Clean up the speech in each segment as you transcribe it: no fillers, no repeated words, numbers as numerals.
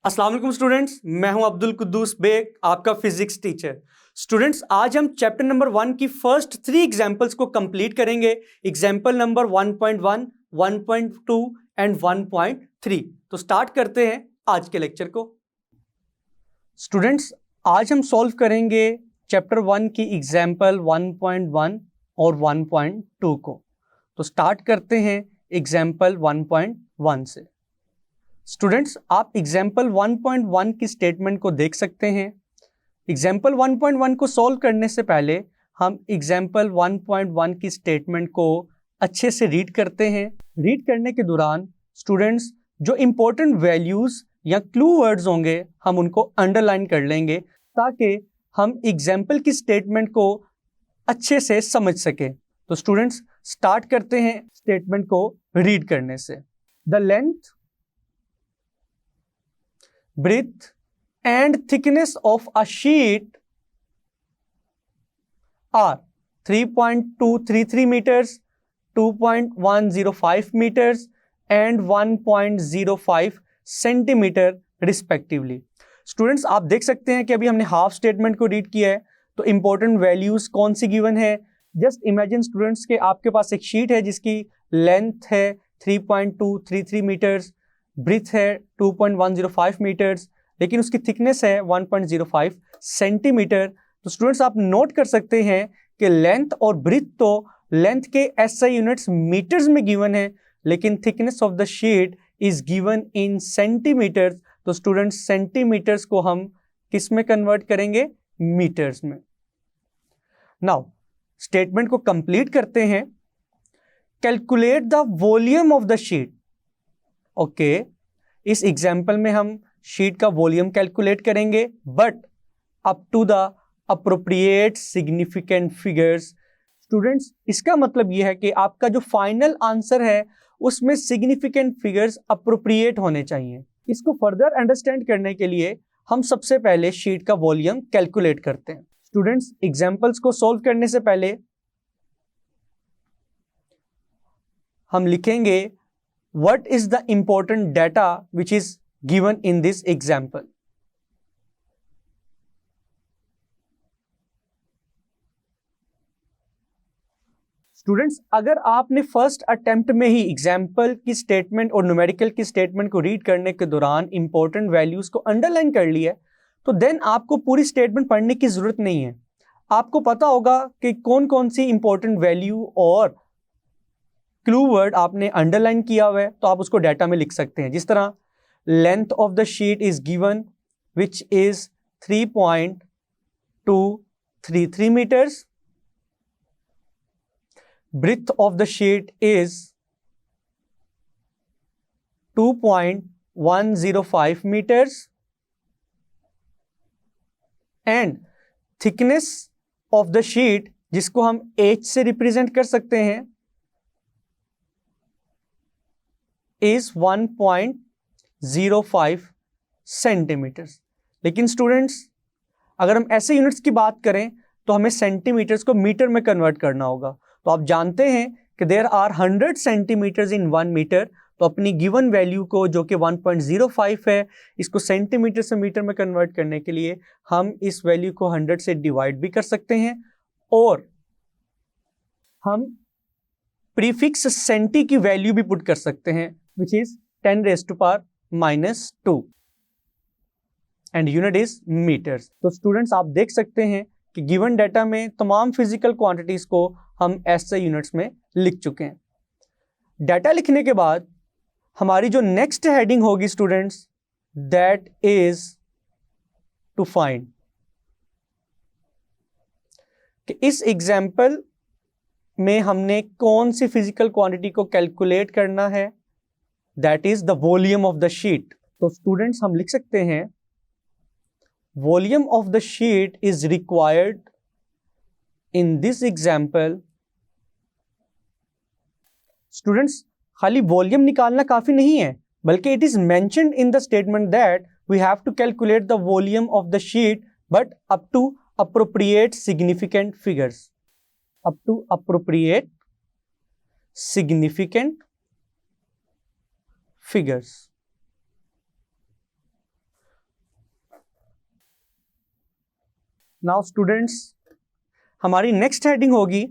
अस्सलाम वालेकुम स्टूडेंट्स, मैं हूं अब्दुल कुद्दूस बेग, आपका फिजिक्स टीचर। स्टूडेंट्स, आज हम चैप्टर नंबर 1 की फर्स्ट 3 एग्जांपल्स को कंप्लीट करेंगे। Example number 1.1, 1.2 and 1.3। तो स्टार्ट करते हैं आज के लेक्चर को। स्टूडेंट्स, आज हम सॉल्व करेंगे चैप्टर 1 की एग्जांपल 1.1 और 1.2 को। तो स्टार्ट करते हैं एग्जांपल 1.1 से। स्टूडेंट्स, आप एग्जाम्पल 1.1 की स्टेटमेंट को देख सकते हैं। एग्जाम्पल 1.1 को सॉल्व करने से पहले हम एग्जाम्पल 1.1 की स्टेटमेंट को अच्छे से रीड करते हैं। रीड करने के दौरान स्टूडेंट्स जो इंपॉर्टेंट वैल्यूज या क्लू वर्ड्स होंगे हम उनको अंडरलाइन कर लेंगे ताकि हम एग्जाम्पल की स्टेटमेंट को अच्छे से समझ सकें। तो स्टूडेंट्स, स्टार्ट करते हैं स्टेटमेंट को रीड करने से। The length, breadth and thickness of a sheet are 3.233 meters, 2.105 meters and 1.05 centimetre respectively. Students, आप देख सकते हैं कि अभी हमने हाफ स्टेटमेंट को रीड किया है, तो इंपॉर्टेंट वैल्यूज कौन सी गिवन है। जस्ट इमेजिन स्टूडेंट्स के आपके पास एक शीट है जिसकी लेंथ है 3.233 मीटर्स, ब्रीथ है 2.105 मीटर्स, लेकिन उसकी थिकनेस है 1.05 सेंटीमीटर। तो स्टूडेंट्स, आप नोट कर सकते हैं कि लेंथ और ब्रीथ तो लेंथ के SI यूनिट्स मीटर्स में गिवन है, लेकिन thickness of the sheet is given in centimetres. तो स्टूडेंट्स, सेंटीमीटर्स को हम किस में कन्वर्ट करेंगे? मीटर्स में। नाउ स्टेटमेंट को कंप्लीट करते हैं। Calculate the volume of the sheet. Okay, इस एग्जाम्पल में हम शीट का वॉल्यूम कैलकुलेट करेंगे, but up to the appropriate significant figures. Students, इसका मतलब यह है कि आपका जो फाइनल आंसर है उसमें सिग्निफिकेंट फिगर्स अप्रोप्रिएट होने चाहिए। इसको फर्दर अंडरस्टैंड करने के लिए हम सबसे पहले शीट का वॉल्यूम कैलकुलेट करते हैं। स्टूडेंट्स, एग्जाम्पल्स को सॉल्व करने से पहले हम लिखेंगे what is the important data which is given in this example. Students, अगर आपने फर्स्ट अटेम्प्ट में ही एग्जाम्पल की स्टेटमेंट और न्यूमेरिकल की स्टेटमेंट को रीड करने के दौरान इंपॉर्टेंट वैल्यूज को अंडरलाइन कर लिया है, तो देन आपको पूरी स्टेटमेंट पढ़ने की जरूरत नहीं है। आपको पता होगा कि कौन कौन सी इंपॉर्टेंट वैल्यू और क्लू वर्ड आपने अंडरलाइन किया हुआ है, तो आप उसको डाटा में लिख सकते हैं। जिस तरह length of the sheet is given which is 3.233 metres, breadth of the sheet is 2.105 metres and thickness of the sheet, जिसको हम H से रिप्रेजेंट कर सकते हैं, इज 1.05 सेंटीमीटर्स। लेकिन स्टूडेंट्स, अगर हम ऐसे यूनिट्स की बात करें तो हमें सेंटीमीटर्स को मीटर में कन्वर्ट करना होगा। तो आप जानते हैं कि there are 100 centimetres in 1 metre. तो अपनी गिवन वैल्यू को, जो कि 1.05 है, इसको सेंटीमीटर से मीटर में कन्वर्ट करने के लिए हम इस वैल्यू को 100 से डिवाइड भी कर सकते हैं, और हम प्रीफिक्स सेंटी की वैल्यू भी पुट कर सकते हैं, which is 10 raised to power -2 and unit is meters। तो स्टूडेंट्स, आप देख सकते हैं कि गिवन डाटा में तमाम फिजिकल क्वांटिटीज को हम SI यूनिट्स में लिख चुके हैं। डाटा लिखने के बाद हमारी जो नेक्स्ट हेडिंग होगी students, that is to find कि इस एग्जाम्पल में हमने कौन सी फिजिकल क्वांटिटी को कैलकुलेट करना है, that is the volume of the sheet. तो स्टूडेंट्स, हम लिख सकते हैं volume of the sheet is required in this example. Students, खाली वॉल्यूम निकालना काफी नहीं है, बल्कि it is mentioned in the statement that we have to calculate the volume of the sheet but up to appropriate significant figures. Up to appropriate significant figures. Now students, हमारी next heading होगी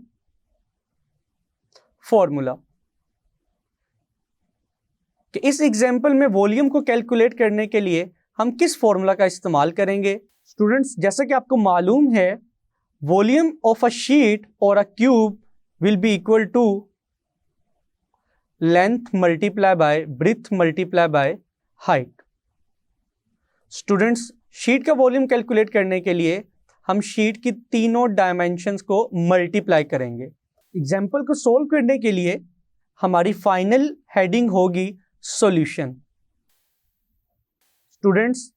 formula, कि इस example में volume को calculate करने के लिए हम किस फॉर्मूला का इस्तेमाल करेंगे। स्टूडेंट्स, जैसा कि आपको मालूम है, वॉल्यूम ऑफ अ शीट और a cube will be equal to length multiply by breadth multiply by height. Students, sheet का वॉल्यूम कैलकुलेट करने के लिए हम शीट की तीनों डायमेंशंस को मल्टीप्लाई करेंगे। एग्जाम्पल को सोल्व करने के लिए हमारी फाइनल हेडिंग होगी सॉल्यूशन। स्टूडेंट्स,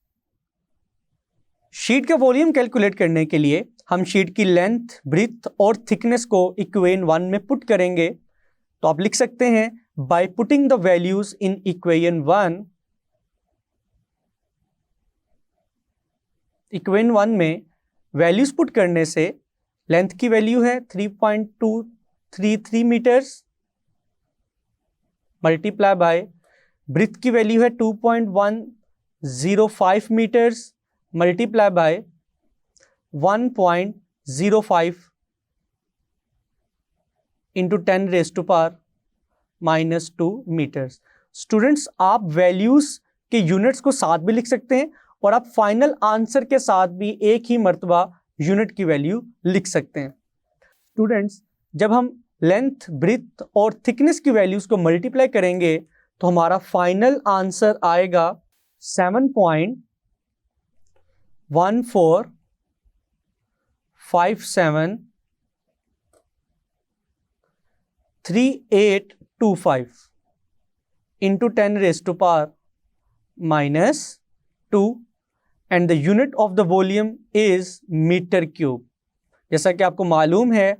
शीट का वॉल्यूम कैलकुलेट करने के लिए हम शीट की लेंथ, ब्रेड्थ और थिकनेस को इक्वेशन 1 में पुट करेंगे। तो आप लिख सकते हैं, by putting the values in equation 1, equation 1 में वैल्यूज पुट करने से लेंथ की वैल्यू है 3.233 मीटर्स मल्टीप्लाई बाय ब्रेड्थ की वैल्यू है 2.105 metres multiply by 1.05 into 10⁻⁻² metres. Students, आप वैल्यूज के यूनिट्स को साथ भी लिख सकते हैं और आप फाइनल आंसर के साथ भी एक ही मर्तबा यूनिट की वैल्यू लिख सकते हैं। स्टूडेंट्स, जब हम लेंथ, ब्रेड्थ और थिकनेस की वैल्यूज को मल्टीप्लाई करेंगे तो हमारा फाइनल आंसर आएगा 7.14573825 into 10⁻⁻² and the unit of the volume is metre cube. जैसा कि आपको मालूम है,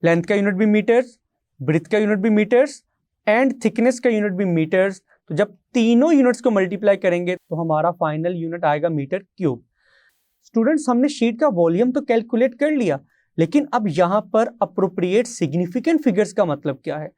लेंथ का यूनिट भी मीटर्स, ब्रेड्थ का यूनिट भी मीटर्स एंड थिकनेस का यूनिट भी मीटर्स। तो जब तीनों यूनिट्स को मल्टीप्लाई करेंगे तो हमारा फाइनल यूनिट आएगा मीटर क्यूब। स्टूडेंट्स, हमने शीट का वॉल्यूम तो कैलकुलेट कर लिया, लेकिन अब यहां पर अप्रोप्रिएट सिग्निफिकेंट फिगर्स का मतलब क्या है।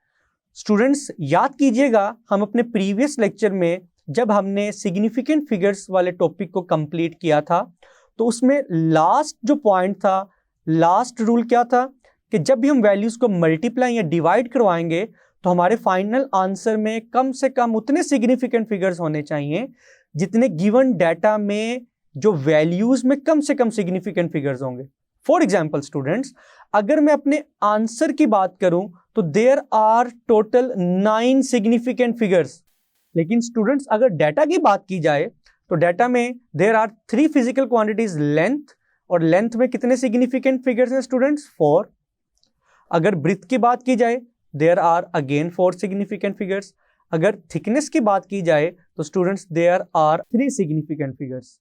स्टूडेंट्स, याद कीजिएगा, हम अपने प्रीवियस लेक्चर में जब हमने सिग्निफिकेंट फिगर्स वाले टॉपिक को कंप्लीट किया था तो उसमें लास्ट जो पॉइंट था, लास्ट रूल क्या था कि जब भी हम वैल्यूज को मल्टीप्लाई या डिवाइड करवाएंगे तो हमारे फाइनल आंसर में कम से कम उतने सिग्निफिकेंट फिगर्स होने चाहिए जितने गिवन डाटा में जो वैल्यूज में कम से कम सिग्निफिकेंट फिगर्स होंगे। फॉर एग्जाम्पल स्टूडेंट्स, अगर मैं अपने आंसर की बात करूं तो there are total 9 significant figures. लेकिन स्टूडेंट्स, अगर डाटा की बात की जाए तो डाटा में there are 3 physical quantities length, और लेंथ में कितने सिग्निफिकेंट फिगर्स हैं स्टूडेंट्स? 4। अगर ब्रेड्थ की बात की जाए there are again 4 significant figures. अगर थिकनेस की बात की जाए तो students there are 3 significant figures.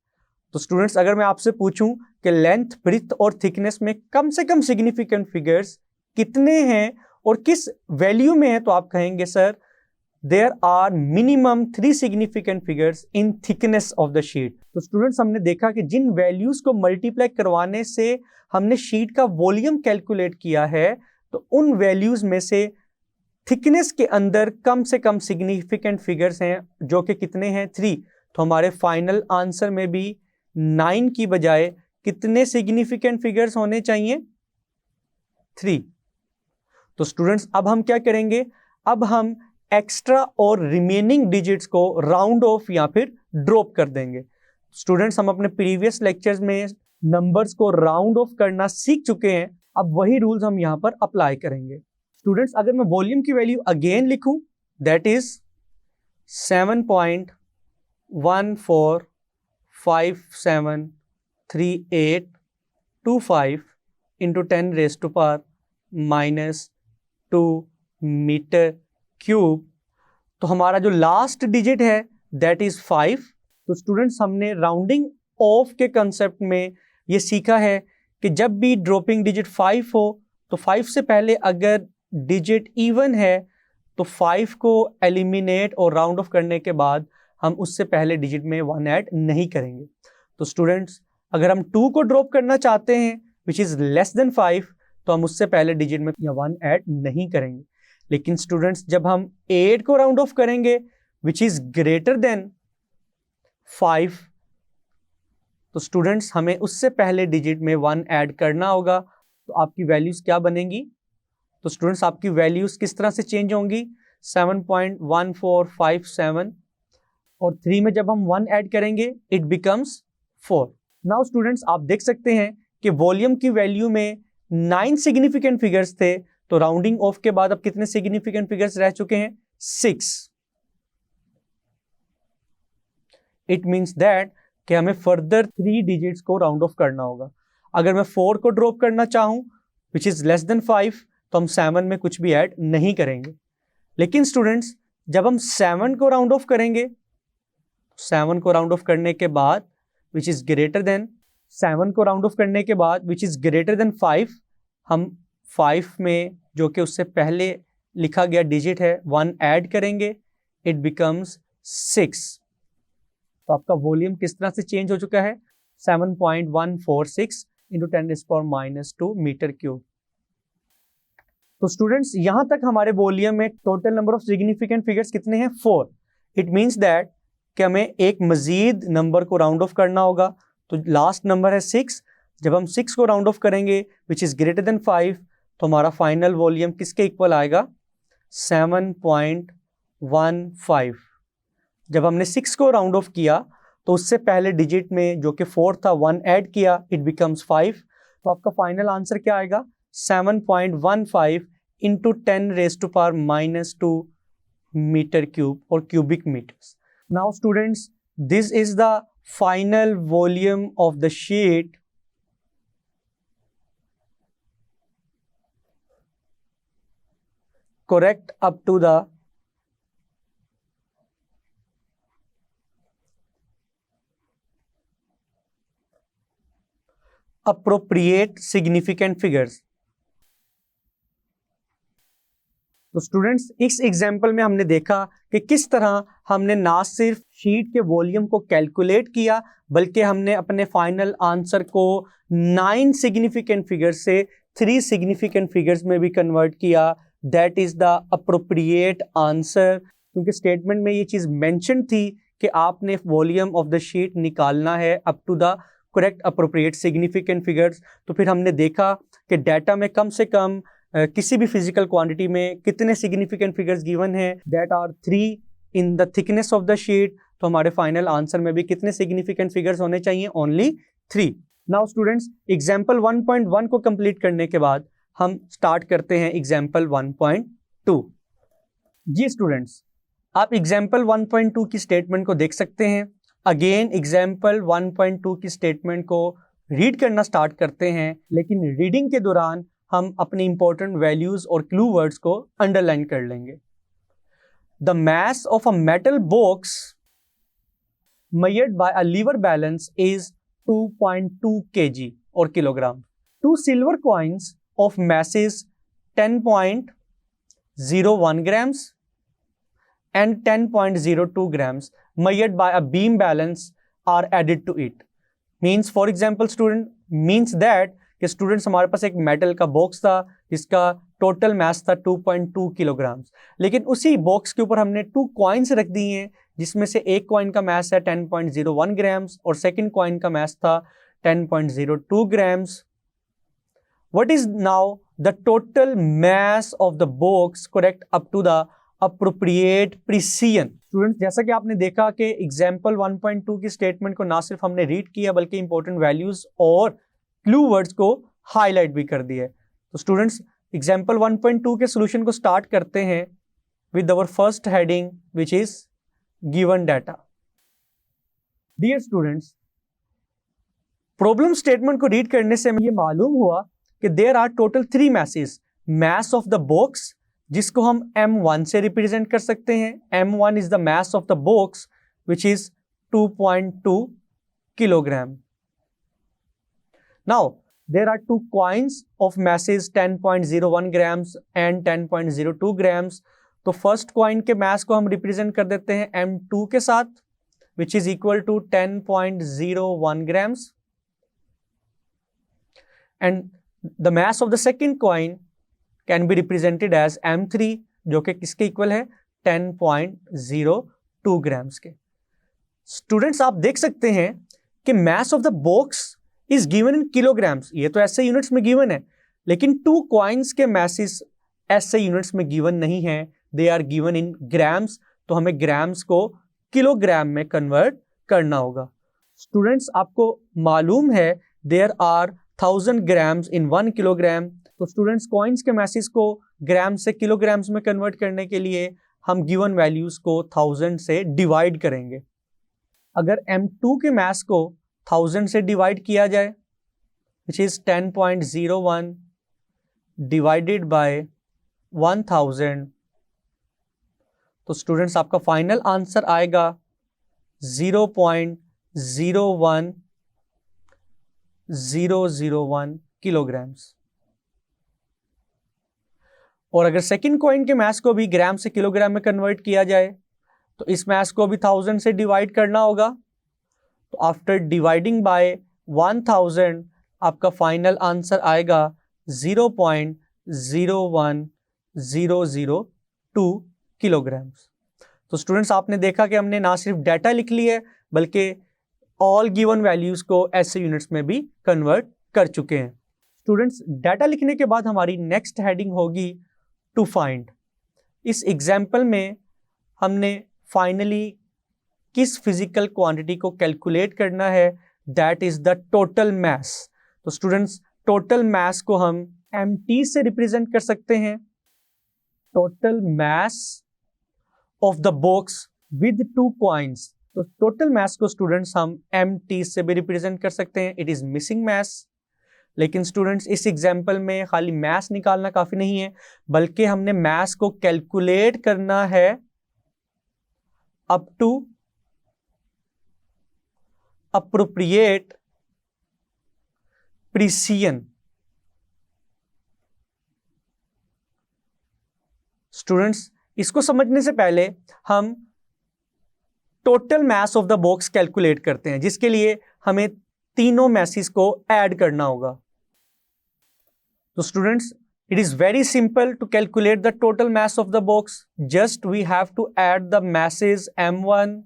तो स्टूडेंट्स, अगर मैं आपसे पूछूं कि लेंथ, ब्रेड्थ और थिकनेस में कम से कम सिग्निफिकेंट फिगर्स कितने हैं और किस वैल्यू में है, तो आप कहेंगे sir there are minimum 3 significant figures in thickness of the sheet. तो स्टूडेंट्स, हमने देखा कि जिन वैल्यूज को मल्टीप्लाई करवाने से हमने शीट का वॉल्यूम कैलकुलेट किया है तो उन वैल्यूज में से थिकनेस के अंदर कम से कम सिग्निफिकेंट फिगर्स हैं, जो कि कितने हैं? 3। तो हमारे फाइनल आंसर में भी 9 की बजाय कितने सिग्निफिकेंट फिगर्स होने चाहिए? 3। तो स्टूडेंट्स, अब हम क्या करेंगे? अब हम एक्स्ट्रा और रिमेनिंग डिजिट्स को राउंड ऑफ या फिर ड्रॉप कर देंगे। स्टूडेंट्स, हम अपने प्रीवियस लेक्चर्स में नंबर्स को राउंड ऑफ करना सीख चुके हैं, अब वही रूल्स हम यहां पर अप्लाई करेंगे। स्टूडेंट्स, अगर मैं वॉल्यूम की वैल्यू अगेन लिखूं, that is 7.14573825 into 10⁻⁻² metre cube. तो हमारा जो लास्ट डिजिट है दैट इज 5। तो स्टूडेंट्स, हमने राउंडिंग ऑफ के कंसेप्ट में ये सीखा है कि जब भी ड्रॉपिंग डिजिट 5 हो तो 5 से पहले अगर डिजिट इवन है तो 5 को एलिमिनेट और राउंड ऑफ करने के बाद हम उससे पहले डिजिट में 1 ऐड नहीं करेंगे। तो स्टूडेंट्स, अगर हम 2 को ड्रॉप करना चाहते हैं विच इज लेस देन 5 तो हम उससे पहले डिजिट में 1 ऐड नहीं करेंगे। लेकिन स्टूडेंट्स, जब हम 8 को राउंड ऑफ करेंगे विच इज ग्रेटर देन 5 तो स्टूडेंट्स हमें उससे पहले डिजिट में 1 ऐड करना होगा, तो आपकी वैल्यूज क्या बनेंगी? तो स्टूडेंट्स आपकी वैल्यूज किस तरह से चेंज होंगी? 7.1457 और 3 में जब हम 1 ऐड करेंगे इट बिकम्स 4। नाउ स्टूडेंट्स आप देख सकते हैं कि वॉल्यूम की वैल्यू में 9 सिग्निफिकेंट फिगर्स थे, तो राउंडिंग ऑफ के बाद अब कितने सिग्निफिकेंट फिगर्स रह चुके हैं? 6। इट मीन्स दैट कि हमें फर्दर 3 डिजिट्स को राउंड ऑफ करना होगा। अगर मैं 4 को ड्रॉप करना चाहूं विच इज लेस देन 5, तो हम 7 में कुछ भी ऐड नहीं करेंगे। लेकिन स्टूडेंट्स जब हम 7 को राउंड ऑफ करेंगे, 7 को राउंड ऑफ करने के बाद विच इज ग्रेटर देन 7 को राउंड ऑफ करने के बाद विच इज ग्रेटर देन 5, हम 5 में जो कि उससे पहले लिखा गया डिजिट है 1 ऐड करेंगे, इट बिकम्स 6। तो आपका वॉल्यूम किस तरह से चेंज हो चुका है? 7.146 इंटू 10⁻⁻² मीटर क्यूब। तो स्टूडेंट्स यहां तक हमारे वॉल्यूम में total number of significant figures कितने हैं? 4। इट मीन्स दैट कि हमें एक मजीद नंबर को राउंड ऑफ करना होगा, तो लास्ट नंबर है 6। जब हम 6 को राउंड ऑफ करेंगे विच इज ग्रेटर देन 5, तो हमारा फाइनल वॉल्यूम किसके इक्वल आएगा? 7.15। जब हमने 6 को राउंड ऑफ किया तो उससे पहले डिजिट में जो कि 4 था 1 ऐड किया, इट बिकम्स 5। तो आपका फाइनल आंसर क्या आएगा? 7.15 इंटू 10⁻⁻² मीटर क्यूब और cubic metres. Now students this is the final volume of the sheet correct up to the appropriate significant figures। तो स्टूडेंट्स इस एग्जाम्पल में हमने देखा कि किस तरह हमने ना सिर्फ शीट के वॉल्यूम को कैलकुलेट किया, बल्कि हमने अपने फाइनल आंसर को 9 सिग्निफिकेंट फिगर्स से 3 सिग्निफिकेंट फिगर्स में भी कन्वर्ट किया। That is the appropriate answer, क्योंकि स्टेटमेंट में ये चीज मेंशन थी कि आपने वॉल्यूम ऑफ द शीट निकालना है up to the correct appropriate significant figures. तो फिर हमने देखा कि डाटा में कम से कम किसी भी फिजिकल क्वांटिटी में कितने सिग्निफिकेंट फिगर्स गिवन हैं, that are 3 in the thickness of the sheet. तो हमारे फाइनल आंसर में भी कितने सिग्निफिकेंट फिगर्स होने चाहिए? ओनली 3। नाउ स्टूडेंट्स एग्जाम्पल 1.1 को कंप्लीट करने के बाद हम स्टार्ट करते हैं एग्जाम्पल 1.2। जी स्टूडेंट्स आप एग्जाम्पल 1.2 की स्टेटमेंट को देख सकते हैं। अगेन एग्जाम्पल 1.2 की स्टेटमेंट को रीड करना स्टार्ट करते हैं, लेकिन रीडिंग के दौरान हम अपनी इंपॉर्टेंट वैल्यूज और क्लू वर्ड्स को अंडरलाइन कर लेंगे। The mass of a metal box measured by a lever balance is 2.2 kg or kilogram. 2 silver coins of masses 10.01 grams and 10.02 grams measured by a beam balance are added to it. Means for example student, means that कि students हमारे पास एक metal का box था जिसका total mass था 2.2 kilograms, लेकिन उसी box के ऊपर हमने 2 कॉइन्स रख दी हैं, जिसमें से एक कॉइन का मास है 10.01 ग्राम्स और सेकंड कॉइन का मास था 10.02 grams. What is now the total mass of the box correct up to the appropriate precision. Students जैसा कि आपने देखा कि एग्जाम्पल 1.2 की स्टेटमेंट को ना सिर्फ हमने रीड किया बल्कि इंपॉर्टेंट वैल्यूज और क्लू वर्ड्स को हाईलाइट भी कर दिया है। तो स्टूडेंट्स एग्जाम्पल 1.2 के सॉल्यूशन को स्टार्ट करते हैं with our first heading which is given data. Dear students problem statement को रीड करने से ये मालूम हुआ कि there are total 3 masses. Mass of the box जिसको हम M1 से रिप्रेजेंट कर सकते हैं। M1 is the mass of the box which is 2.2 kilogram. Now there are 2 coins of masses 10.01 grams and 10.02 grams। तो फर्स्ट कॉइन के मास को हम रिप्रेजेंट कर देते हैं M2 के साथ which is equal to 10.01 grams and the mass of the second coin can be represented as M3 जो कि किसके इक्वल है 10.02 ग्राम्स के। स्टूडेंट्स आप देख सकते हैं कि mass of the box is given in kilograms, ये तो SI यूनिट्स में गिवन है, लेकिन 2 कॉइन्स के masses SI यूनिट्स में गिवन नहीं है, they are given in grams, तो हमें ग्राम्स को किलोग्राम में कन्वर्ट करना होगा। स्टूडेंट्स, आपको मालूम है there are 1000 grams in 1 kilogram, तो स्टूडेंट्स कॉइन्स के मैसेज को ग्राम से किलोग्राम्स में कन्वर्ट करने के लिए हम गिवन वैल्यूज को 1000 से डिवाइड करेंगे। अगर M2 के मास को 1000 से डिवाइड किया जाए, विच इज 10.01 डिवाइडेड बाय 1000, तो स्टूडेंट्स आपका फाइनल आंसर आएगा 0.01001 किलोग्राम्स। और अगर सेकंड कॉइन के मास को भी ग्राम से किलोग्राम में कन्वर्ट किया जाए, तो इस मास को भी 1000 से डिवाइड करना होगा। तो आफ्टर डिवाइडिंग बाय 1000 आपका फाइनल आंसर आएगा 0.01002 किलोग्राम्स। तो स्टूडेंट्स, आपने देखा कि हमने ना सिर्फ डाटा लिख ली है, बल्कि ऑल गिवन वैल्यूज को ऐसे यूनिट्स में भी कन्वर्ट कर चुके हैं। स्टूडेंट्स, डाटा लिखने के बाद हमारी नेक्स्ट हेडिंग होगी टू फाइंड। इस एग्जाम्पल में हमने फाइनली किस फिजिकल क्वांटिटी को कैलकुलेट करना है, दैट इज द टोटल मास। तो स्टूडेंट्स, टोटल मास को हम mt से रिप्रेजेंट कर सकते हैं, total mass of the box with 2 coins. तो टोटल मास को स्टूडेंट्स हम mt से भी रिप्रेजेंट कर सकते हैं, इट इज मिसिंग मास। लेकिन स्टूडेंट्स, इस एग्जाम्पल में खाली मास निकालना काफी नहीं है, बल्कि हमने मास को कैलकुलेट करना है up to appropriate precision. Students, इसको समझने से पहले हम total mass of the box calculate करते हैं, जिसके लिए हमें तीनों मैसेज को ऐड करना होगा। तो students, it is very simple to calculate the total mass of the box. Just we have to add the masses M1,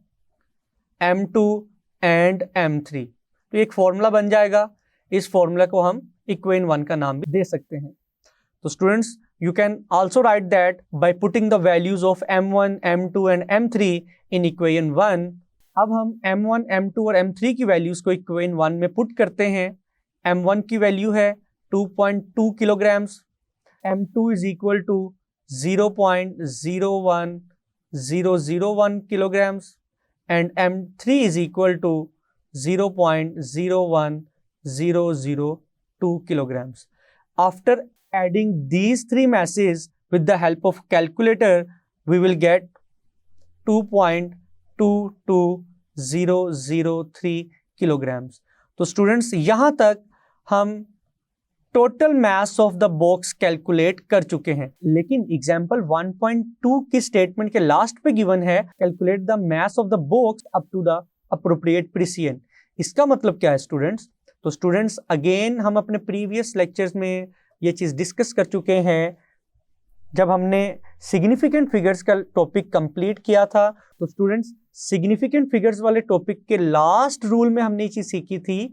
M2 and M3. तो एक फॉर्मूला बन जाएगा, इस फॉर्मूला को हम इक्वेशन 1 का नाम भी दे सकते हैं। तो students, you can also write that by putting the values of M1, M2 and M3 in equation 1. अब हम M1, M2 और M3 की वैल्यूज को इक्वेशन 1 में पुट करते हैं। M1 की वैल्यू है 2.2 kilograms, M2 is equal to 0.01001 kilograms and M3 is equal to 0.01002 kilograms. After adding these three masses with the help of calculator, we will get 2.22003 kilograms. तो students, यहाँ तक हम total mass of the box calculate कर चुके हैं, लेकिन example 1.2 की statement के लास्ट पे गिवन है calculate the mass of the box up to the appropriate precision. इसका मतलब क्या है स्टूडेंट्स? तो स्टूडेंट्स, अगेन हम अपने प्रीवियस लेक्चर्स में ये चीज डिस्कस कर चुके हैं। जब हमने सिग्निफिकेंट फिगर्स का टॉपिक कंप्लीट किया था, तो स्टूडेंट्स, सिग्निफिकेंट फिगर्स वाले टॉपिक के लास्ट रूल में हमने ये चीज सीखी थी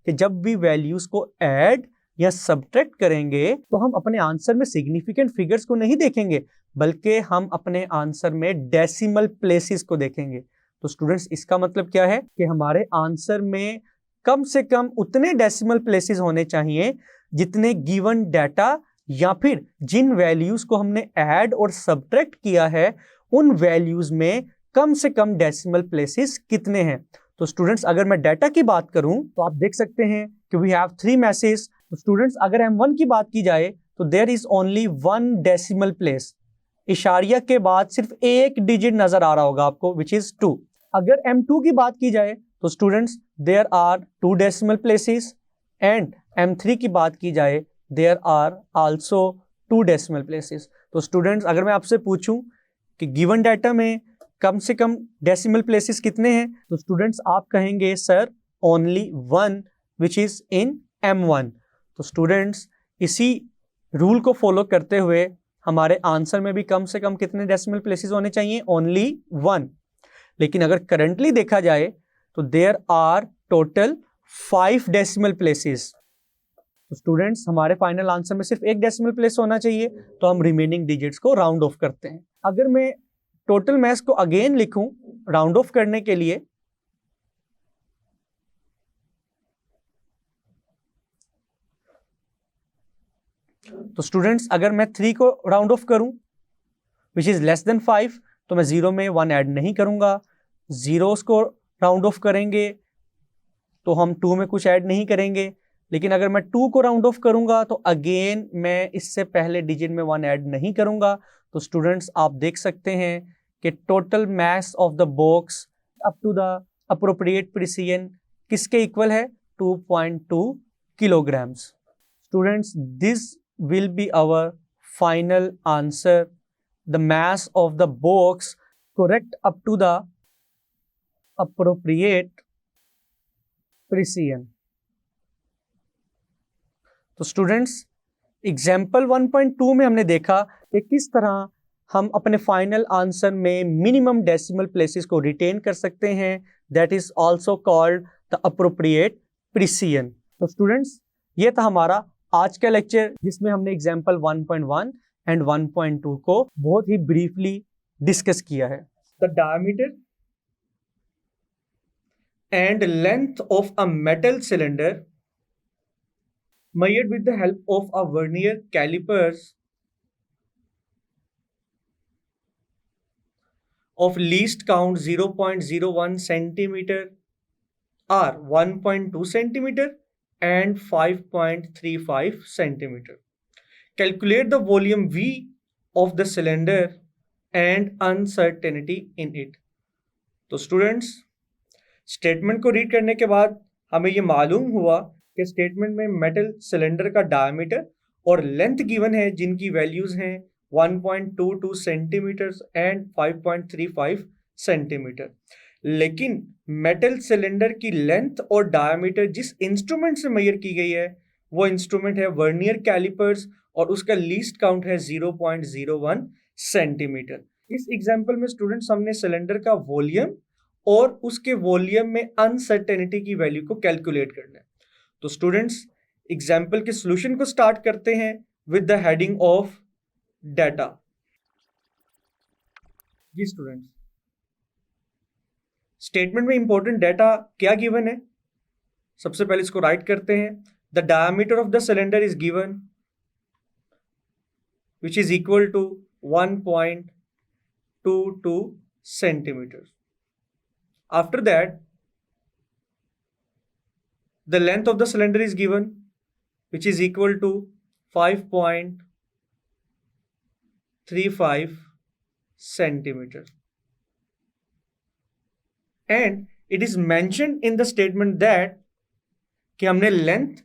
कि जब भी वैल्यूज को ऐड या सब्ट्रैक्ट करेंगे, तो हम अपने आंसर में सिग्निफिकेंट फिगर्स को नहीं देखेंगे, बल्कि हम अपने आंसर में डेसिमल प्लेसेस को देखेंगे। तो स्टूडेंट्स, इसका मतलब क्या है कि हमारे आंसर में कम से कम उतने डेसिमल प्लेसेस होने चाहिए जितने गिवन डाटा या फिर जिन वैल्यूज को हमने ऐड और सब्ट्रैक्ट किया है, उन वैल्यूज में कम से कम डेसिमल प्लेसेस कितने हैं। तो स्टूडेंट्स, अगर मैं डाटा की बात करूं, तो आप देख सकते हैं कि वी हैव 3 मैसेज। तो स्टूडेंट्स, अगर M1 की बात की जाए तो there is only 1 decimal place, इशारिया के बाद सिर्फ एक डिजिट नजर आ रहा होगा आपको, विच इज 2। अगर M2 की बात की जाए तो students, there are 2 decimal places, and M3 की बात की जाए there are also 2 decimal places. तो स्टूडेंट्स, अगर मैं आपसे पूछूं कि गिवन डाटा में कम से कम डेसिमल प्लेसेस कितने हैं, तो स्टूडेंट्स आप कहेंगे sir only 1 which is in M1। तो स्टूडेंट्स, इसी रूल को फॉलो करते हुए हमारे आंसर में भी कम से कम कितने डेसिमल प्लेसेस होने चाहिए? ओनली 1। लेकिन अगर करंटली देखा जाए तो there are total 5 decimal places. तो स्टूडेंट्स हमारे फाइनल आंसर में सिर्फ एक डेसिमल प्लेस होना चाहिए, तो हम रिमेनिंग डिजिट्स को राउंड ऑफ करते हैं। अगर मैं टोटल मैथ्स को अगेन लिखूं राउंड ऑफ करने के लिए, तो स्टूडेंट्स अगर मैं 3 को राउंड ऑफ करूं विच इज लेस देन 5, तो मैं 0 में 1 ऐड नहीं करूंगा। जीरोस को राउंड ऑफ करेंगे तो हम 2 में कुछ ऐड नहीं करेंगे, लेकिन अगर मैं 2 को राउंड ऑफ करूंगा तो अगेन मैं इससे पहले डिजिट में 1 ऐड नहीं करूंगा। तो स्टूडेंट्स आप देख सकते हैं कि total mass of the box up to the appropriate precision किसके इक्वल है? 2.2 kilograms। Students this will be our final answer. The mass of the box correct up to the appropriate precision. तो students example 1.2 में हमने देखा कि किस तरह हम अपने फाइनल आंसर में मिनिमम डेसिमल प्लेसेस को रिटेन कर सकते हैं, that is also called the appropriate precision. तो स्टूडेंट्स ये था हमारा आज का लेक्चर, जिसमें हमने एग्जाम्पल 1.1 एंड 1.2 को बहुत ही ब्रीफली डिस्कस किया है। The diameter and length of a metal cylinder measured with the help of a vernier calipers of least count 0.01 centimeter are 1.2 centimeter and 5.35 centimeter. Calculate the volume V of the cylinder and uncertainty in it. तो students statement को read करने के बाद हमें ये मालूम हुआ कि स्टेटमेंट में मेटल सिलेंडर का डायमीटर और लेंथ गिवन है, जिनकी वैल्यूज हैं 1.22 सेंटीमीटर एंड 5.35 सेंटीमीटर। लेकिन मेटल सिलेंडर की लेंथ और डायमीटर जिस इंस्ट्रूमेंट से मेजर की गई है वो इंस्ट्रूमेंट है वर्नियर कैलिपर्स और उसका लीस्ट काउंट है 0.01 सेंटीमीटर। इस एग्जाम्पल में स्टूडेंट्स हमने सिलेंडर का वॉल्यूम और उसके वॉल्यूम में अनसर्टेनिटी की वैल्यू को कैलकुलेट करना है। तो स्टूडेंट्स एग्जाम्पल के सॉल्यूशन को स्टार्ट करते हैं with the heading of data. जी स्टूडेंट्स स्टेटमेंट में इंपॉर्टेंट डाटा क्या गिवन है, सबसे पहले इसको राइट करते हैं। The diameter of the cylinder is given which is equal to 1.22 centimetre. After that the length of the cylinder is given which is equal to 5.35 centimeter, and it is mentioned in the statement that कि हमने length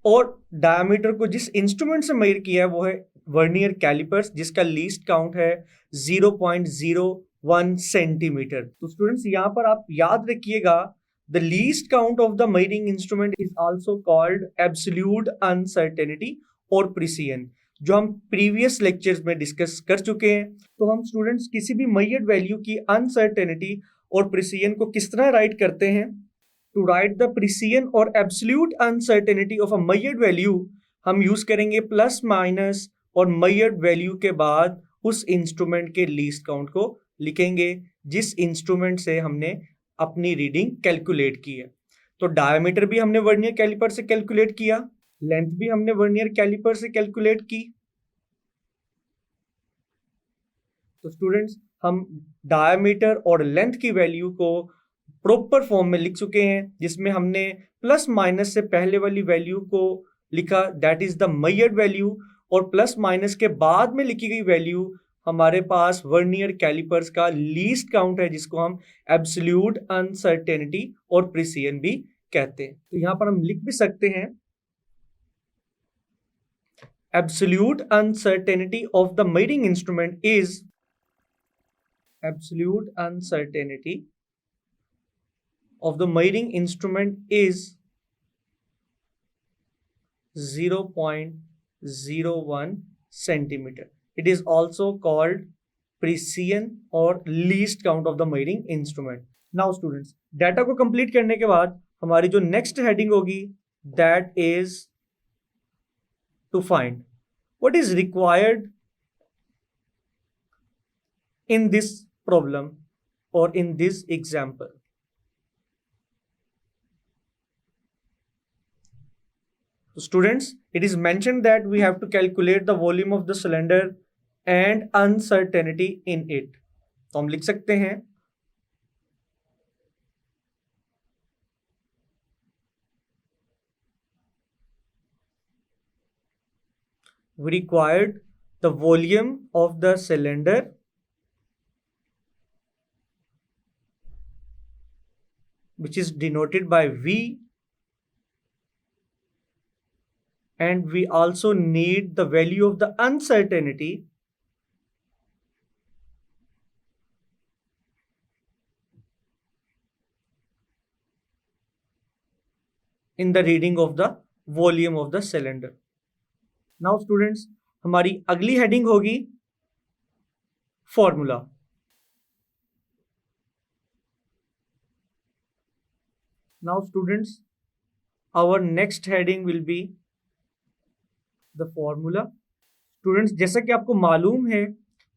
और diameter को जिस instrument से major किया है वो है वर्नियर कैलिपर्स, जिसका लीस्ट काउंट है 0.01 सेंटीमीटर। तो स्टूडेंट्स यहाँ पर आप याद रखिएगा the least count of the measuring instrument is also called absolute uncertainty और precision, जो हम प्रीवियस लेक्चर्स में डिस्कस कर चुके हैं। तो हम स्टूडेंट्स किसी भी मेजर्ड वैल्यू की अनसर्टेनिटी और प्रिसीजन को किस तरह राइट करते हैं? टू राइट द प्रिसीजन और absolute uncertainty of a measured value हम यूज करेंगे प्लस माइनस और मेजर्ड वैल्यू के बाद उस इंस्ट्रूमेंट के लीस्ट काउंट को लिखेंगे जिस इंस्ट्रूमेंट से हमने अपनी रीडिंग कैलकुलेट की है। तो डायमीटर भी हमने वर्नियर कैलिपर से कैलकुलेट किया, लेंथ भी हमने वर्नियर कैलिपर से कैलकुलेट की। तो स्टूडेंट्स हम डायमीटर और लेंथ की वैल्यू को प्रॉपर फॉर्म में लिख चुके हैं, जिसमें हमने प्लस माइनस से पहले वाली वैल्यू को लिखा that is the measured value, और प्लस माइनस के बाद में लिखी गई वैल्यू हमारे पास वर्नियर कैलिपर्स का लीस्ट काउंट है, जिसको हम एब्सोल्यूट अनसर्टेनिटी और प्रिसीजन भी कहते हैं। तो यहां पर हम लिख भी सकते हैं absolute uncertainty of the measuring instrument is absolute uncertainty of the measuring instrument is 0.01 centimetre. It is also called precision or least count of the measuring instrument. Now students, data को कंप्लीट करने के बाद हमारी जो next heading होगी that is to find what is required in this problem or in this example. So students, it is mentioned that we have to calculate the volume of the cylinder and uncertainty in it. तो हम लिख सकते हैं we required the volume of the cylinder which is denoted by V, and we also need the value of the uncertainty in the reading of the volume of the cylinder. Now students, हमारी अगली heading होगी formula. Now students, our next heading will be the formula. Students, जैसा कि आपको मालूम है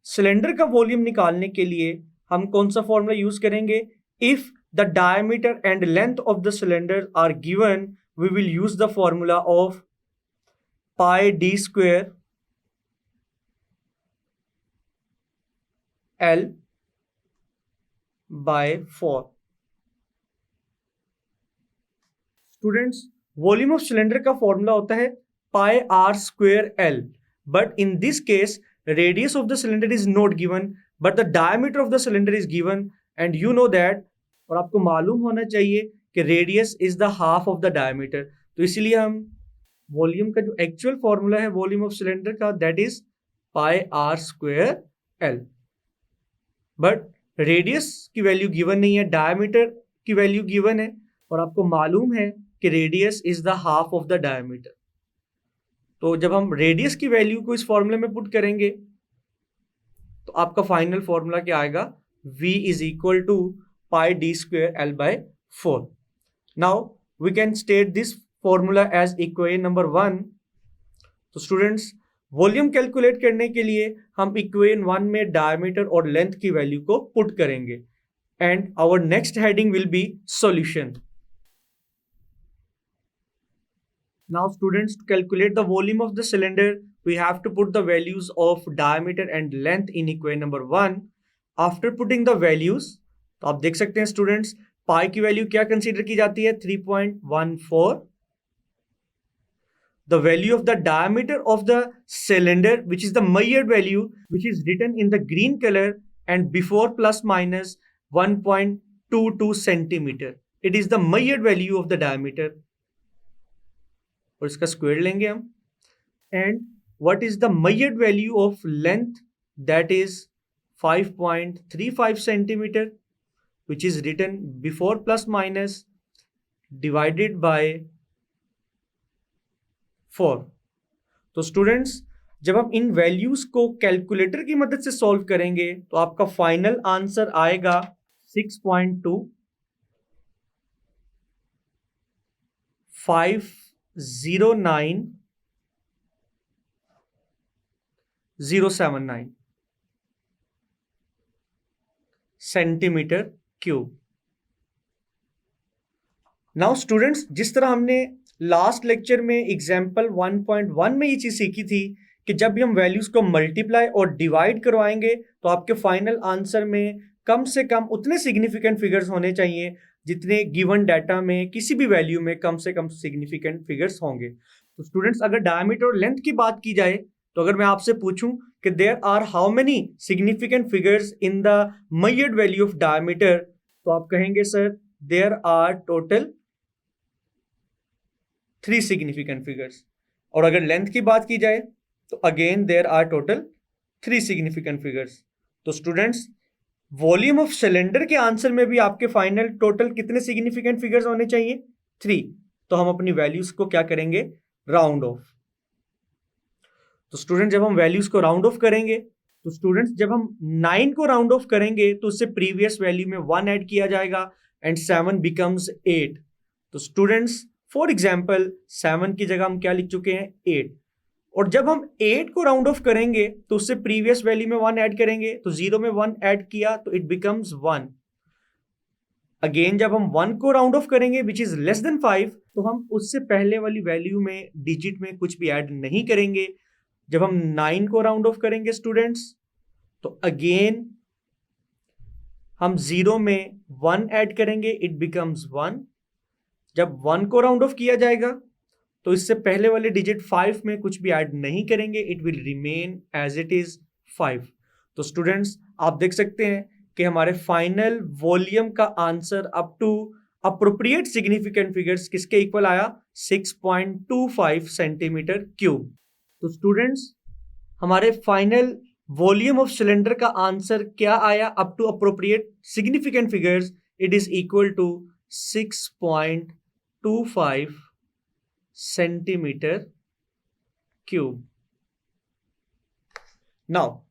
cylinder का volume निकालने के लिए हम कौन सा फॉर्मूला यूज करेंगे? If the diameter and length of the cylinder are given, we will use the formula of pi D square l by 4. Students, volume of cylinder का फॉर्मूला होता है pi r square l, but in this case radius of the cylinder is not given but the diameter of the cylinder is given, and you know that, और आपको मालूम होना चाहिए कि radius is the half of the diameter. तो इसीलिए हम volume का जो एक्चुअल फॉर्मूला है वॉल्यूम ऑफ सिलेंडर का that is pi r square l, but radius की वैल्यू गिवन नहीं है, डायमीटर की वैल्यू गिवन है, और आपको मालूम है कि radius is the half of the diameter. तो जब हम रेडियस की वैल्यू को इस फॉर्मूले में पुट करेंगे तो आपका फाइनल फॉर्मूला क्या आएगा? V is equal to pi D square l by 4. Now we can state this formula as equation number 1. तो स्टूडेंट्स, वॉल्यूम कैलकुलेट करने के लिए हम इक्वेशन 1 में डायमीटर और लेंथ की वैल्यू को पुट करेंगे, and our next heading will be solution. Now students, to calculate the volume of the cylinder, we have to put the values of diameter and length in equation number 1. After putting the values, तो आप देख सकते हैं students, पाई की value क्या consider की जाती है? 3.14. The value of the diameter of the cylinder, which is the measured value, which is written in the green color and before plus minus 1.22 centimeter. It is the measured value of the diameter. और इसका square लेंगे हम. And what is the measured value of length? That is 5.35 centimetre, which is written before plus minus divided by 4. तो students, जब हम इन values को calculator की मदद से सॉल्व करेंगे तो आपका फाइनल आंसर आएगा 6.2 509,079 सेंटीमीटर क्यूब. नाउ स्टूडेंट्स, जिस तरह हमने लास्ट लेक्चर में एग्जाम्पल 1.1 में ये चीज सीखी थी कि जब भी हम वैल्यूज को मल्टीप्लाई और डिवाइड करवाएंगे तो आपके फाइनल आंसर में कम से कम उतने सिग्निफिकेंट फिगर्स होने चाहिए जितने गिवन डाटा में किसी भी वैल्यू में कम से कम सिग्निफिकेंट फिगर्स होंगे. तो स्टूडेंट्स, अगर डायमीटर और लेंथ की बात की जाए तो अगर मैं आपसे पूछूं कि there are how many significant figures in the measured value of diameter, तो आप कहेंगे sir there are total 3 significant figures. और अगर लेंथ की बात की जाए तो again there are total 3 significant figures. तो स्टूडेंट्स, वॉल्यूम ऑफ सिलेंडर के आंसर में भी आपके फाइनल टोटल कितने सिग्निफिकेंट फिगर्स होने चाहिए? 3. तो हम अपनी वैल्यूज को क्या करेंगे? Round of. तो स्टूडेंट, जब हम वैल्यूज को राउंड ऑफ करेंगे तो स्टूडेंट्स, जब हम 9 को राउंड ऑफ करेंगे तो उससे प्रीवियस वैल्यू में 1 ऐड किया जाएगा एंड 7 बिकम्स 8. तो स्टूडेंट्स फॉर एग्जाम्पल 7 की जगह हम क्या लिख चुके हैं 8, और जब हम 8 को राउंड ऑफ करेंगे तो उससे प्रीवियस वैल्यू में 1 ऐड करेंगे, तो 0 में 1 ऐड किया तो इट बिकम्स 1। अगेन जब हम 1 को राउंड ऑफ करेंगे विच इज लेस देन 5, तो हम उससे पहले वाली वैल्यू में डिजिट में कुछ भी ऐड नहीं करेंगे। जब हम 9 को राउंड ऑफ करेंगे स्टूडेंट्स, तो अगेन हम 0 में 1 ऐड करेंगे, इट बिकम्स 1। जब 1 को राउंड ऑफ किया जाएगा तो इससे पहले वाले डिजिट 5 में कुछ भी ऐड नहीं करेंगे, it will remain as it is 5। तो स्टूडेंट्स आप देख सकते हैं कि हमारे फाइनल वॉल्यूम का answer up to appropriate significant figures किसके इक्वल आया, 6.25 सेंटीमीटर क्यूब। तो स्टूडेंट्स हमारे फाइनल वॉल्यूम ऑफ सिलेंडर का आंसर क्या आया up to appropriate significant figures, it is equal to 6.25 centimetre cube. Now,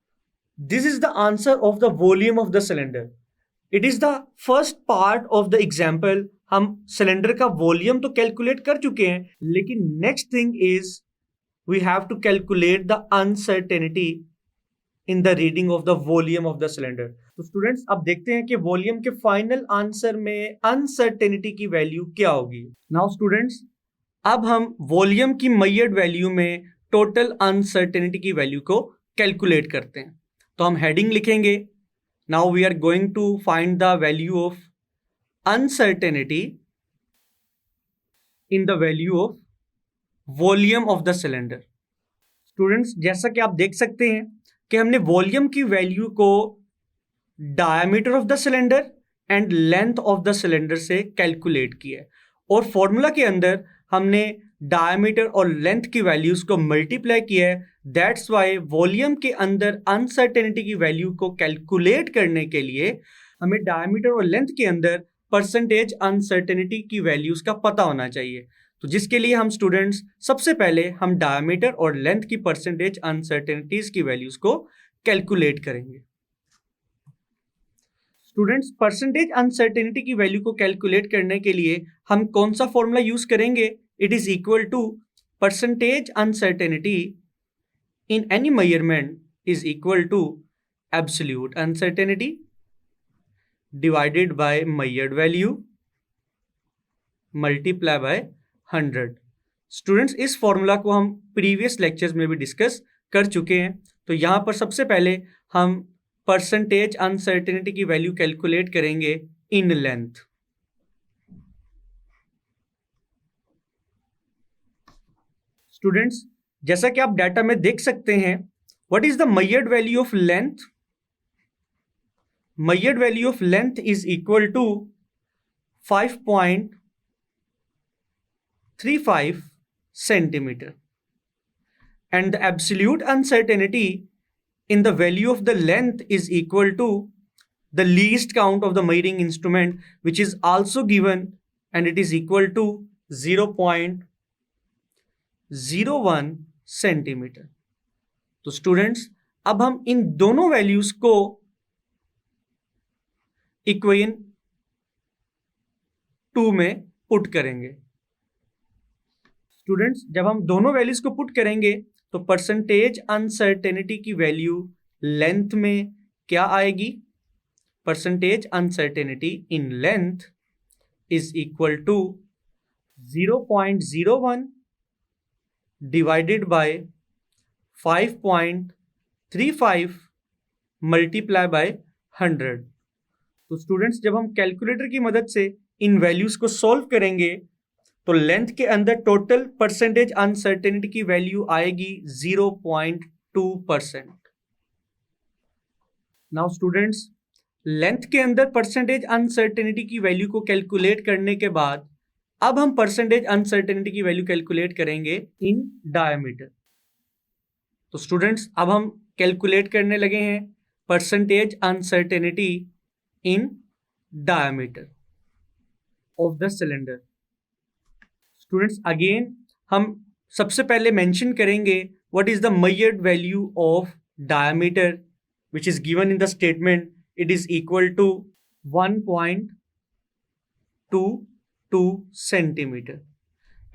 this is the answer of the volume of the cylinder. It is the first part of the example. हम cylinder का volume तो calculate कर चुके हैं, लेकिन next thing is we have to calculate the uncertainty in the reading of the volume of the cylinder. तो students अब देखते हैं कि वॉल्यूम के फाइनल आंसर में अनसर्टेनिटी की वैल्यू क्या होगी। नाउ स्टूडेंट्स अब हम वॉल्यूम की मेजर्ड वैल्यू में टोटल अनसर्टेनिटी की वैल्यू को कैलकुलेट करते हैं। तो हम हेडिंग लिखेंगे, now we are going to find the value of uncertainty in the value of volume of the cylinder. Students जैसा कि आप देख सकते हैं कि हमने वॉल्यूम की वैल्यू को diameter of the cylinder and length of the cylinder से कैलकुलेट किया है, और फॉर्मूला के अंदर हमने डायमीटर और लेंथ की वैल्यूज को मल्टीप्लाई किया है। दैट्स वाई वॉल्यूम के अंदर अनसर्टेनिटी की वैल्यू को कैलकुलेट करने के लिए हमें डायमीटर और लेंथ के अंदर परसेंटेज अनसर्टेनिटी की वैल्यूज का पता होना चाहिए। तो जिसके लिए हम स्टूडेंट्स सबसे पहले हम डायमीटर और लेंथ की परसेंटेज अनसर्टेनिटीज की वैल्यूज को कैलकुलेट करेंगे। स्टूडेंट्स परसेंटेज अनसर्टेनिटी की वैल्यू को कैलकुलेट करने के लिए हम कौन सा फॉर्मूला यूज करेंगे, it is equal to percentage uncertainty in any measurement is equal to absolute uncertainty divided by measured value multiply by 100। Students इस फॉर्मूला को हम प्रीवियस लेक्चर्स में भी डिस्कस कर चुके हैं। तो यहाँ पर सबसे पहले हम परसेंटेज अनसर्टेनिटी की वैल्यू कैलकुलेट करेंगे इन लेंथ। स्टूडेंट्स जैसा कि आप डाटा में देख सकते हैं, what is the measured value of length, measured value of length is equal to 5.35 centimeter, and the absolute uncertainty in the value of the length is equal to the least count of the measuring instrument, which is also given, and it is equal to 0.01 centimetre. तो students अब हम इन दोनों values को equation 2 में put करेंगे। Students जब हम दोनों वैल्यूज को पुट करेंगे तो परसेंटेज अनसर्टेनिटी की वैल्यू लेंथ में क्या आएगी, percentage uncertainty in length is equal to 0.01 divided by 5.35 multiply by 100। तो स्टूडेंट्स जब हम कैलकुलेटर की मदद से इन वैल्यूज को सॉल्व करेंगे तो लेंथ के अंदर टोटल परसेंटेज अनसर्टेनिटी की वैल्यू आएगी 0.2%। नाउ स्टूडेंट्स लेंथ के अंदर परसेंटेज अनसर्टेनिटी की वैल्यू को कैलकुलेट करने के बाद अब हम परसेंटेज अनसर्टेनिटी की वैल्यू कैलकुलेट करेंगे इन डायमीटर। तो स्टूडेंट्स अब हम कैलकुलेट करने लगे हैं percentage uncertainty in diameter of the cylinder. Students again हम सबसे पहले मेंशन करेंगे what is the measured value of diameter which is given in the statement, it is equal to 1.22 centimeter,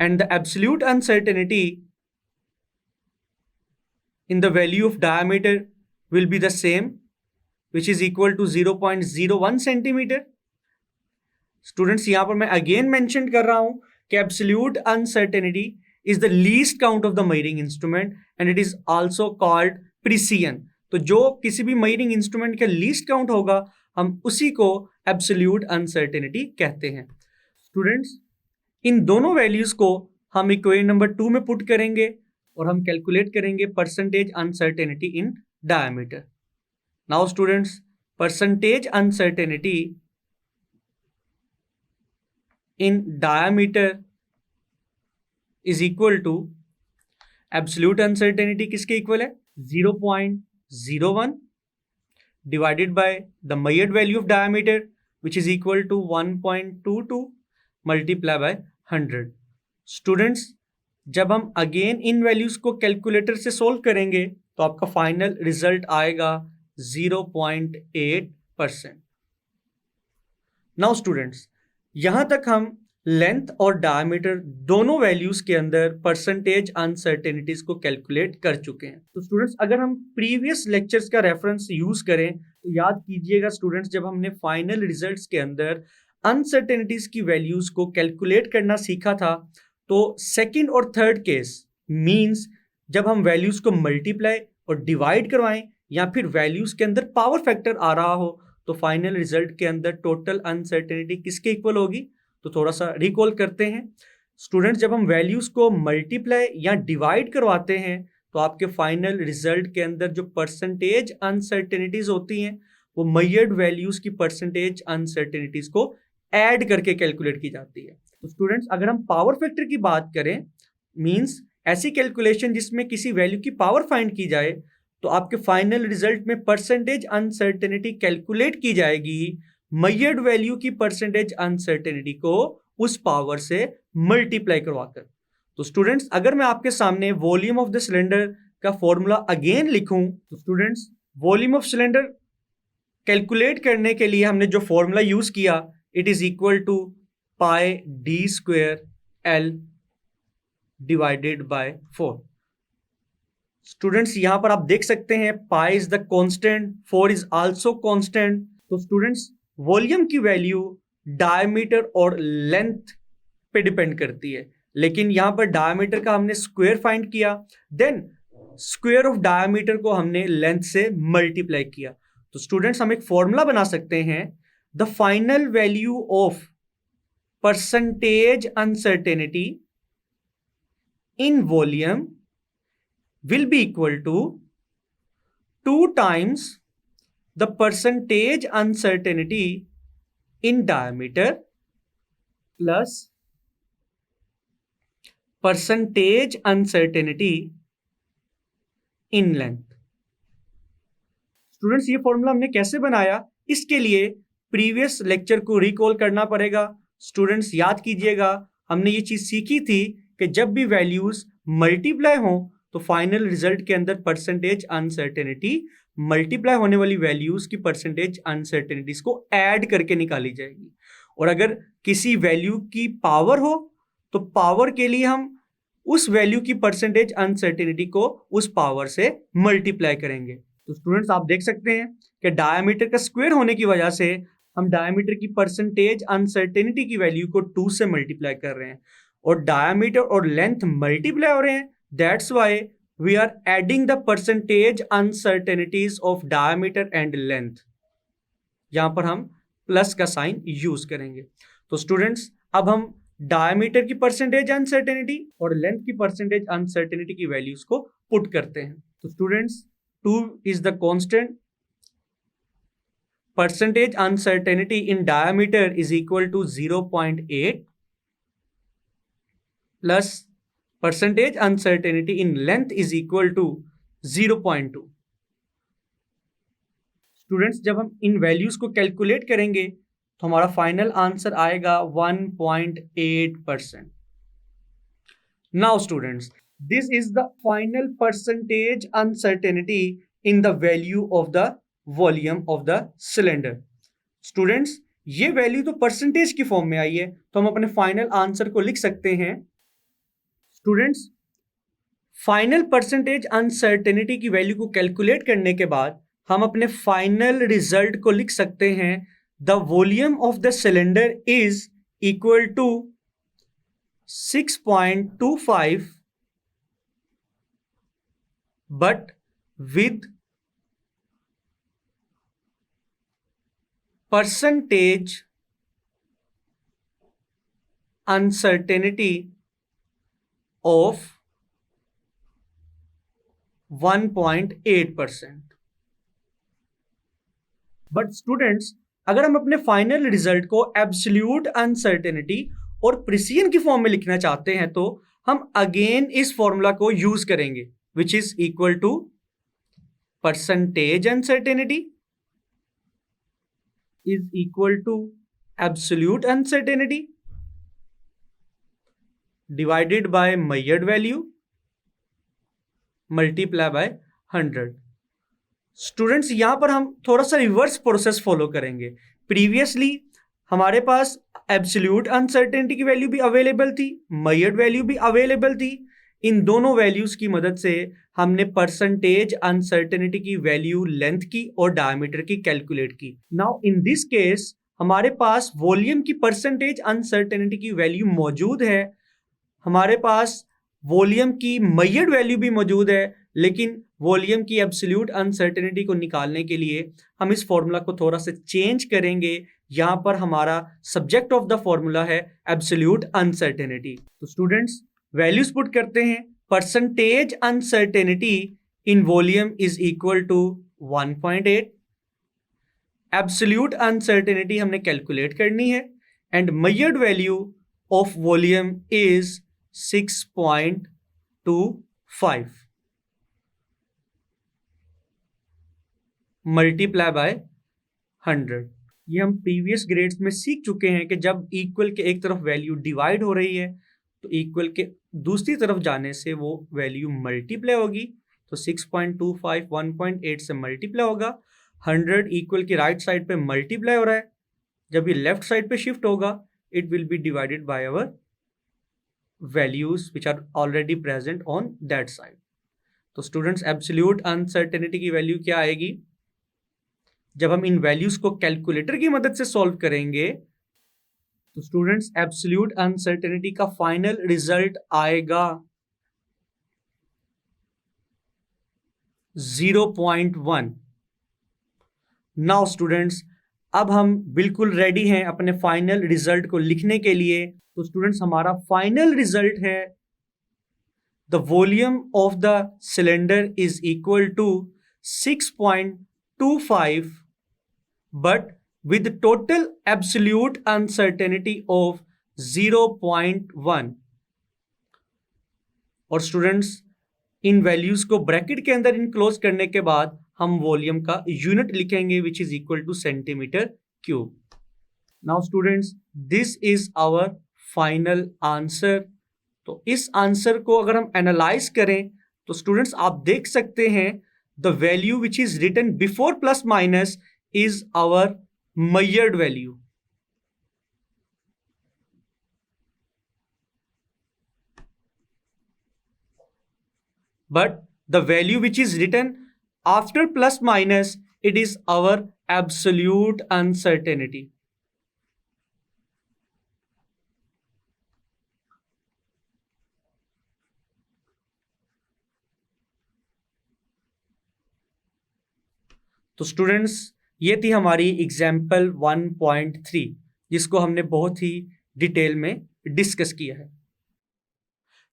and the absolute uncertainty in the value of diameter will be the same, which is equal to 0.01 centimeter. Students यहां पर मैं again mention कर रहा हूं कि absolute uncertainty is the least count of the measuring instrument and it is also called precision. तो जो किसी भी मेजरिंग इंस्ट्रूमेंट का लीस्ट काउंट होगा हम उसी को एब्सोल्यूट अनसर्टेनिटी कहते हैं। स्टूडेंट्स इन दोनों वैल्यूज को हम इक्वेशन नंबर 2 में पुट करेंगे और हम कैलकुलेट करेंगे percentage uncertainty in diameter. Now students percentage uncertainty in diameter is equal to absolute uncertainty किसके इक्वल है 0.01 divided by the measured value of diameter which is equal to 1.22 multiply by 100। Students जब हम again in values को calculator से solve करेंगे तो आपका final result आएगा 0.8%। नाउ स्टूडेंट्स यहां तक हम लेंथ और डायमीटर दोनों वैल्यूज के अंदर परसेंटेज अनसर्टेनिटीज को कैलकुलेट कर चुके हैं। तो स्टूडेंट्स अगर हम प्रीवियस लेक्चर्स का रेफरेंस यूज करें तो याद कीजिएगा स्टूडेंट्स जब हमने फाइनल रिजल्ट्स के अंदर अनसर्टेनिटीज की वैल्यूज को कैलकुलेट करना सीखा था तो सेकंड और थर्ड केस मींस जब हम वैल्यूज को मल्टीप्लाई और डिवाइड करवाएं या फिर वैल्यूज के अंदर पावर फैक्टर आ रहा हो तो फाइनल रिजल्ट के अंदर टोटल अनसर्टेनिटी किसके इक्वल होगी। तो थोड़ा सा रिकॉल करते हैं स्टूडेंट्स जब हम वैल्यूज को मल्टीप्लाई या डिवाइड करवाते हैं तो आपके फाइनल रिजल्ट के अंदर जो परसेंटेज अनसर्टेनिटीज होती हैं वो मेजर्ड वैल्यूज की परसेंटेज अनसर्टेनिटीज को ऐड करके कैलकुलेट की जाती है। तो स्टूडेंट्स अगर हम पावर फैक्टर की बात करें मींस ऐसी कैलकुलेशन जिसमें किसी वैल्यू की पावर फाइंड की जाए तो आपके फाइनल रिजल्ट में परसेंटेज अनसर्टेनिटी कैलकुलेट की जाएगी मेजर्ड वैल्यू की परसेंटेज अनसर्टेनिटी को उस पावर से मल्टीप्लाई करवाकर। तो स्टूडेंट्स अगर मैं आपके सामने वॉल्यूम ऑफ द सिलेंडर का फॉर्मूला अगेन लिखूं तो students volume of cylinder calculate करने के लिए हमने जो फॉर्मूला यूज किया it is equal to pi D square L divided by 4। Students यहां पर आप देख सकते हैं pi is the constant 4 is also constant. तो स्टूडेंट्स वॉल्यूम की वैल्यू डायमीटर और लेंथ पे डिपेंड करती है लेकिन यहां पर डायमीटर का हमने स्क्वायर फाइंड किया देन स्क्वायर ऑफ डायमीटर को हमने लेंथ से मल्टीप्लाई किया। तो स्टूडेंट्स हम एक फॉर्मूला बना सकते हैं the final value of percentage uncertainty in volume will be equal to 2 times the percentage uncertainty in diameter plus percentage uncertainty in length। Students ये फॉर्मूला हमने कैसे बनाया इसके लिए प्रीवियस लेक्चर को रिकॉल करना पड़ेगा। स्टूडेंट्स याद कीजिएगा हमने ये चीज सीखी थी कि जब भी वैल्यूज मल्टीप्लाई हो तो फाइनल रिजल्ट के अंदर परसेंटेज अनसर्टेनिटी मल्टीप्लाई होने वाली वैल्यूज की परसेंटेज अनसर्टेनिटीज को ऐड करके निकाली जाएगी और अगर किसी वैल्यू की पावर हो तो पावर के लिए हम उस वैल्यू की परसेंटेज अनसर्टेनिटी को उस पावर से मल्टीप्लाई करेंगे। तो स्टूडेंट्स आप देख सकते हैं कि डायमीटर का स्क्वायर होने की वजह से हम डायमीटर की परसेंटेज अनसर्टेनिटी की वैल्यू को 2 से मल्टीप्लाई कर रहे हैं और डायमीटर और लेंथ मल्टीप्लाई हो रहे हैं। That's why we are adding the percentage uncertainties of diameter and length। यहां पर हम प्लस का साइन यूज करेंगे। तो स्टूडेंट्स अब हम डायमीटर की परसेंटेज अनसर्टेनिटी और लेंथ की परसेंटेज अनसर्टेनिटी की वैल्यूज को पुट करते हैं। तो students 2 is the constant, percentage uncertainty in diameter is equal to 0.8 plus percentage uncertainty in length is equal to 0.2। Students जब हम इन वैल्यूज को कैलकुलेट करेंगे तो हमारा फाइनल आंसर आएगा 1.8%। Now students this is the final percentage uncertainty in the value of the volume of the cylinder. Students ये value तो percentage की फॉर्म में आई है, तो हम अपने फाइनल आंसर को लिख सकते हैं स्टूडेंट्स। फाइनल परसेंटेज अनसर्टेनिटी की वैल्यू को कैलकुलेट करने के बाद हम अपने फाइनल रिजल्ट को लिख सकते हैं the volume of the cylinder is equal to 6.25 but with percentage uncertainty of 1.8%। But students, अगर हम अपने फाइनल रिजल्ट को एब्सोल्यूट अनसर्टेनिटी और प्रिसिजन की फॉर्म में लिखना चाहते हैं तो हम अगेन इस फॉर्मूला को यूज करेंगे, which is equal to percentage uncertainty is equal to absolute uncertainty divided by measured value multiply by 100। Students, यहां पर हम थोड़ा सा रिवर्स प्रोसेस फॉलो करेंगे। प्रीवियसली हमारे पास एब्सोल्यूट अनसर्टेनिटी की वैल्यू भी अवेलेबल थी, मेजर्ड वैल्यू भी अवेलेबल थी। इन दोनों वैल्यूज की मदद से हमने परसेंटेज अनसर्टेनिटी की वैल्यू लेंथ की और डायमीटर की कैलकुलेट की। नाउ इन दिस केस हमारे पास वॉल्यूम की परसेंटेज अनसर्टेनिटी की वैल्यू मौजूद है, हमारे पास वॉल्यूम की मेजर्ड वैल्यू भी मौजूद है, लेकिन वॉल्यूम की एब्सोल्यूट अनसर्टेनिटी को निकालने के लिए हम इस फॉर्मूला को थोड़ा सा चेंज करेंगे। यहां पर हमारा सब्जेक्ट ऑफ द फॉर्मूला है एब्सोल्यूट अनसर्टेनिटी। तो स्टूडेंट्स, वैल्यूज पुट करते हैं। Percentage uncertainty in volume is equal to 1.8। Absolute uncertainty हमने कैलकुलेट करनी है and measured value of volume is 6.25 multiply by 100। ये हम प्रीवियस ग्रेड्स में सीख चुके हैं कि जब इक्वल के एक तरफ वैल्यू डिवाइड हो रही है तो इक्वल के दूसरी तरफ जाने से वो वैल्यू मल्टीप्लाई होगी। तो 6.25 1.8 से मल्टीप्लाई होगा, 100 इक्वल की राइट साइड पे मल्टीप्लाई हो रहा है, जब ये लेफ्ट साइड पे शिफ्ट होगा it will be divided by our values which are already present on that side. तो स्टूडेंट्स, एब्सोल्यूट अनसर्टेनिटी की वैल्यू क्या आएगी? जब हम इन वैल्यूज को कैलकुलेटर की मदद से सॉल्व करेंगे तो स्टूडेंट्स एब्सोल्यूट अनसर्टेनिटी का फाइनल रिजल्ट आएगा 0.1। नाउ स्टूडेंट्स, अब हम बिल्कुल रेडी हैं अपने फाइनल रिजल्ट को लिखने के लिए। तो स्टूडेंट्स, हमारा फाइनल रिजल्ट है the volume of the cylinder is equal to 6.25 but with total absolute uncertainty of 0.1। और स्टूडेंट्स, इन वैल्यूज को ब्रैकेट के अंदर इनक्लोज करने के बाद हम वॉल्यूम का यूनिट लिखेंगे which is equal to centimetre cube. Now students, this is our final answer. तो इस आंसर को अगर हम एनालाइज करें तो स्टूडेंट्स आप देख सकते हैं the value which is written before plus minus is our measured value। But the value which is written after plus minus, it is our absolute uncertainty। तो स्टूडेंट्स, ये थी हमारी एग्जाम्पल 1.3 जिसको हमने बहुत ही डिटेल में डिस्कस किया है।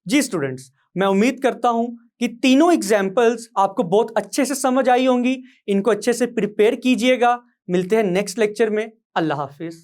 जी स्टूडेंट्स, मैं उम्मीद करता हूं कि तीनों एग्जाम्पल्स आपको बहुत अच्छे से समझ आई होंगी। इनको अच्छे से प्रिपेयर कीजिएगा। मिलते हैं नेक्स्ट लेक्चर में। अल्लाह हाफिज।